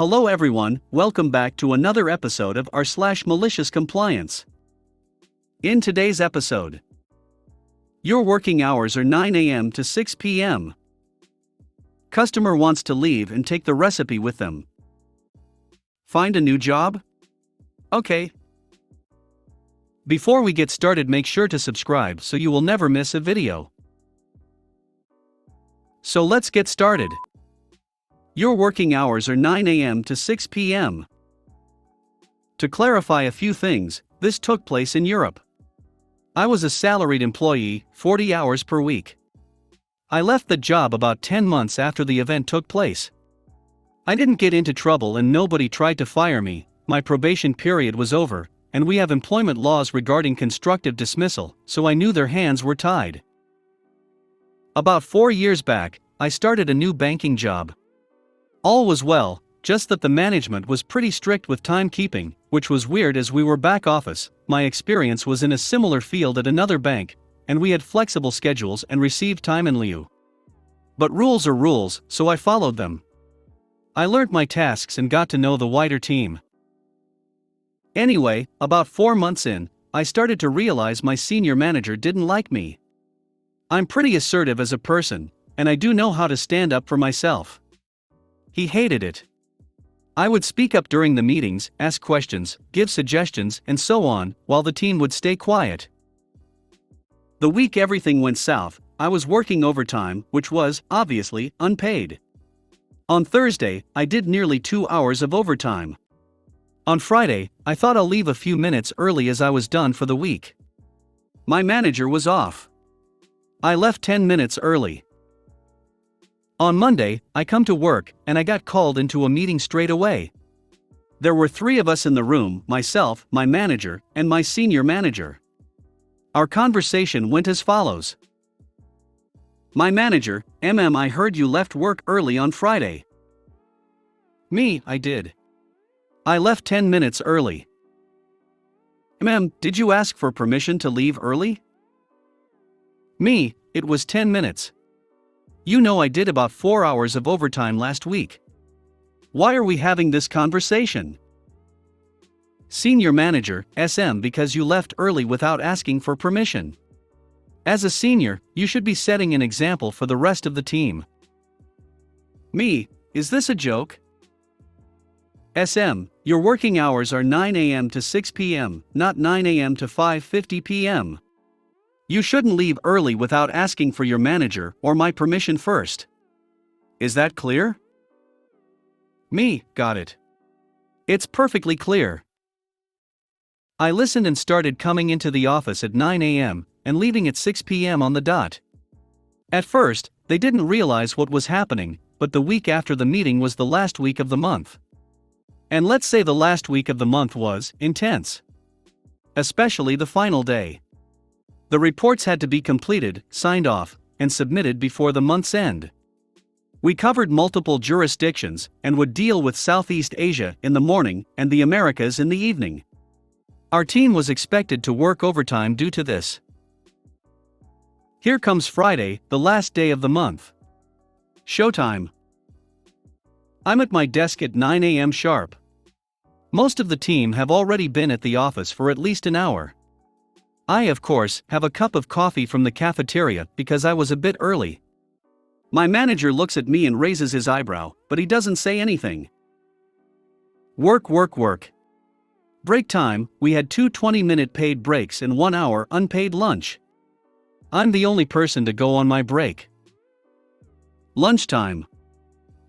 Hello everyone, welcome back to another episode of r/malicious compliance. In today's episode, your working hours are 9 a.m. to 6 p.m. Customer wants to leave and take the recipe with them. Find a new job? Okay. Before we get started, make sure to subscribe so you will never miss a video. So let's get started. Your working hours are 9 a.m. to 6 p.m. To clarify a few things, this took place in Europe. I was a salaried employee, 40 hours per week. I left the job about 10 months after the event took place. I didn't get into trouble and nobody tried to fire me. My probation period was over, and we have employment laws regarding constructive dismissal, so I knew their hands were tied. About 4 years back, I started a new banking job. All was well, just that the management was pretty strict with timekeeping, which was weird as we were back office. My experience was in a similar field at another bank, and we had flexible schedules and received time in lieu. But rules are rules, so I followed them. I learned my tasks and got to know the wider team. Anyway, about 4 months in, I started to realize my senior manager didn't like me. I'm pretty assertive as a person, and I do know how to stand up for myself. He hated it. I would speak up during the meetings, ask questions, give suggestions, and so on, while the team would stay quiet. The week everything went south, I was working overtime, which was, obviously, unpaid. On Thursday, I did nearly 2 hours of overtime. On Friday, I thought I'll leave a few minutes early as I was done for the week. My manager was off. I left 10 minutes early. On Monday, I come to work, and I got called into a meeting straight away. There were 3 of us in the room, myself, my manager, and my senior manager. Our conversation went as follows. My manager: I heard you left work early on Friday. Me: I did. I left 10 minutes early. Did you ask for permission to leave early? Me: it was 10 minutes. You know I did about 4 hours of overtime last week. Why are we having this conversation? Senior manager: because you left early without asking for permission. As a senior, you should be setting an example for the rest of the team. Me: is this a joke? Your working hours are 9 a.m. to 6 p.m., not 9 a.m. to 5:50 p.m. You shouldn't leave early without asking for your manager or my permission first. Is that clear? Me: got it. It's perfectly clear. I listened and started coming into the office at 9 a.m. and leaving at 6 p.m. on the dot. At first, they didn't realize what was happening, but the week after the meeting was the last week of the month. And let's say the last week of the month was intense. Especially the final day. The reports had to be completed, signed off, and submitted before the month's end. We covered multiple jurisdictions and would deal with Southeast Asia in the morning and the Americas in the evening. Our team was expected to work overtime due to this. Here comes Friday, the last day of the month. Showtime. I'm at my desk at 9 a.m. sharp. Most of the team have already been at the office for at least an hour. I, of course, have a cup of coffee from the cafeteria because I was a bit early. My manager looks at me and raises his eyebrow, but he doesn't say anything. Work. Break time: we had 2 20-minute paid breaks and 1 hour unpaid lunch. I'm the only person to go on my break. Lunchtime.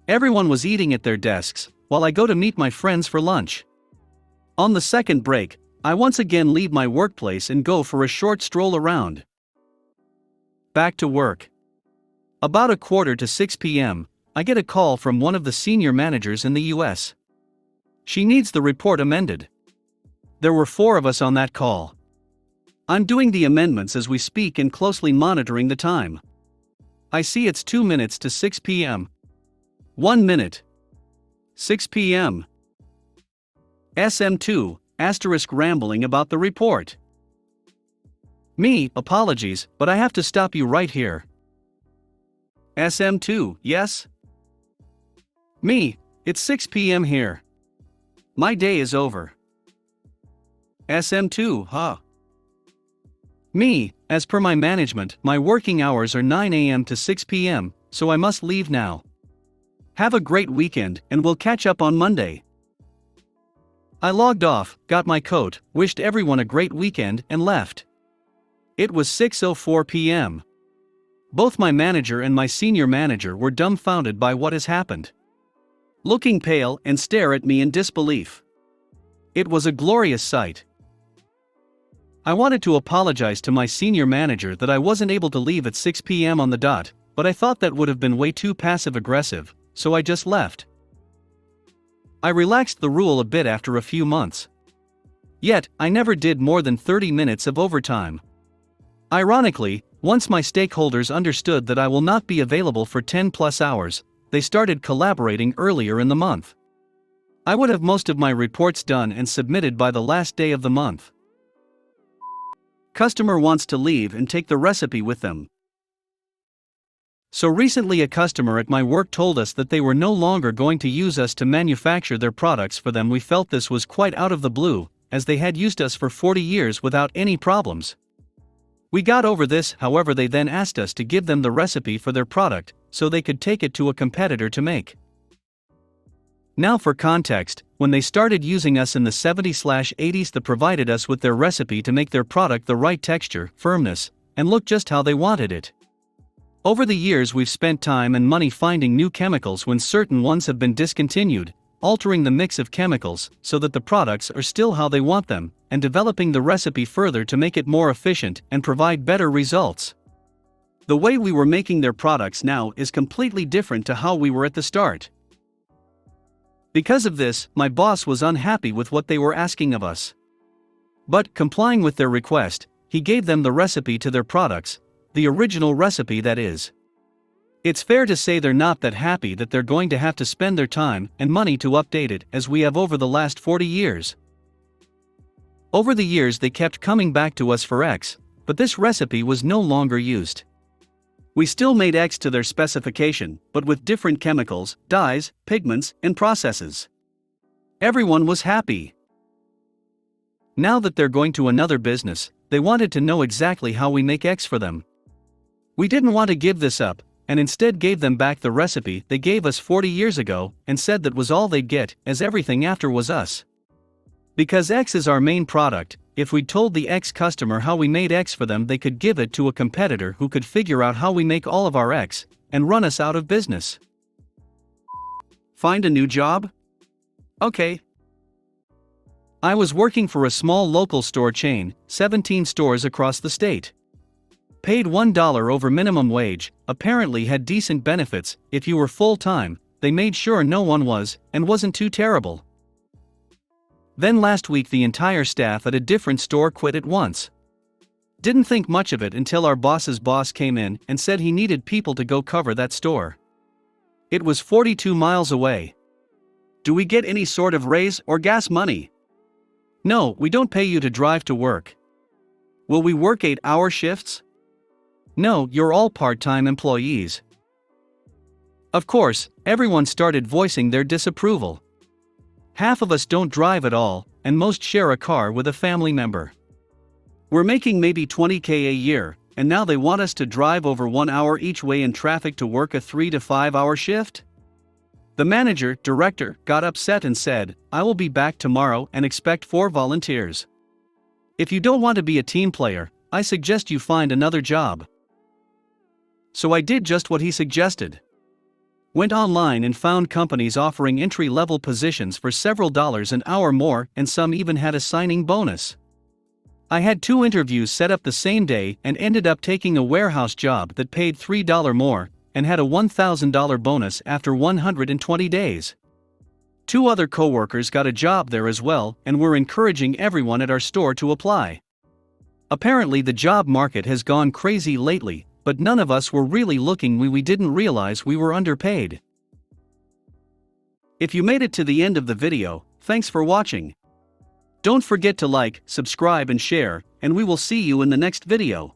Everyone was eating at their desks, while I go to meet my friends for lunch. On the second break, I once again leave my workplace and go for a short stroll around. Back to work. About 5:45 p.m., I get a call from one of the senior managers in the US. She needs the report amended. There were 4 of us on that call. I'm doing the amendments as we speak and closely monitoring the time. I see it's 2 minutes to 6 p.m. 1 minute. 6 p.m. SM2. Rambling about the report. Me: apologies, but I have to stop you right here. SM2, yes? Me: It's 6 p.m. here. My day is over. SM2, huh? Me, as per my management, my working hours are 9 a.m. to 6 p.m., so I must leave now. Have a great weekend and we'll catch up on Monday. I logged off, got my coat, wished everyone a great weekend and left. It was 6:04 p.m. Both my manager and my senior manager were dumbfounded by what has happened. Looking pale and stare at me in disbelief. It was a glorious sight. I wanted to apologize to my senior manager that I wasn't able to leave at 6 p.m. on the dot, but I thought that would have been way too passive-aggressive, so I just left. I relaxed the rule a bit after a few months. Yet, I never did more than 30 minutes of overtime. Ironically, once my stakeholders understood that I will not be available for 10+ hours, they started collaborating earlier in the month. I would have most of my reports done and submitted by the last day of the month. Customer wants to leave and take the recipe with them. So recently a customer at my work told us that they were no longer going to use us to manufacture their products for them. We felt this was quite out of the blue, as they had used us for 40 years without any problems. We got over this, however they then asked us to give them the recipe for their product, so they could take it to a competitor to make. Now for context, when they started using us in the 70s/80s, they provided us with their recipe to make their product the right texture, firmness, and look just how they wanted it. Over the years we've spent time and money finding new chemicals when certain ones have been discontinued, altering the mix of chemicals so that the products are still how they want them, and developing the recipe further to make it more efficient and provide better results. The way we were making their products now is completely different to how we were at the start. Because of this, my boss was unhappy with what they were asking of us. But, complying with their request, he gave them the recipe to their products, the original recipe that is. It's fair to say they're not that happy that they're going to have to spend their time and money to update it as we have over the last 40 years. Over the years they kept coming back to us for X, but this recipe was no longer used. We still made X to their specification, but with different chemicals, dyes, pigments, and processes. Everyone was happy. Now that they're going to another business, they wanted to know exactly how we make X for them. We didn't want to give this up, and instead gave them back the recipe they gave us 40 years ago and said that was all they'd get, as everything after was us. Because X is our main product, if we'd told the X customer how we made X for them, they could give it to a competitor who could figure out how we make all of our X and run us out of business. Find a new job? Okay. I was working for a small local store chain, 17 stores across the state. Paid $1 over minimum wage, apparently had decent benefits. If you were full-time, they made sure no one was, and wasn't too terrible. Then last week the entire staff at a different store quit at once. Didn't think much of it until our boss's boss came in and said he needed people to go cover that store. It was 42 miles away. Do we get any sort of raise or gas money? No, we don't pay you to drive to work. Will we work 8-hour shifts? No, you're all part-time employees. Of course, everyone started voicing their disapproval. Half of us don't drive at all, and most share a car with a family member. We're making maybe $20,000 a year, and now they want us to drive over 1 hour each way in traffic to work a 3 to 5 hour shift? The director, got upset and said, "I will be back tomorrow and expect 4 volunteers. If you don't want to be a team player, I suggest you find another job." So I did just what he suggested. Went online and found companies offering entry-level positions for several dollars an hour more, and some even had a signing bonus. I had 2 interviews set up the same day and ended up taking a warehouse job that paid $3 more, and had a $1,000 bonus after 120 days. 2 other coworkers got a job there as well, and we're encouraging everyone at our store to apply. Apparently the job market has gone crazy lately, but none of us were really looking. We didn't realize we were underpaid. If you made it to the end of the video, thanks for watching. Don't forget to like, subscribe and share, and we will see you in the next video.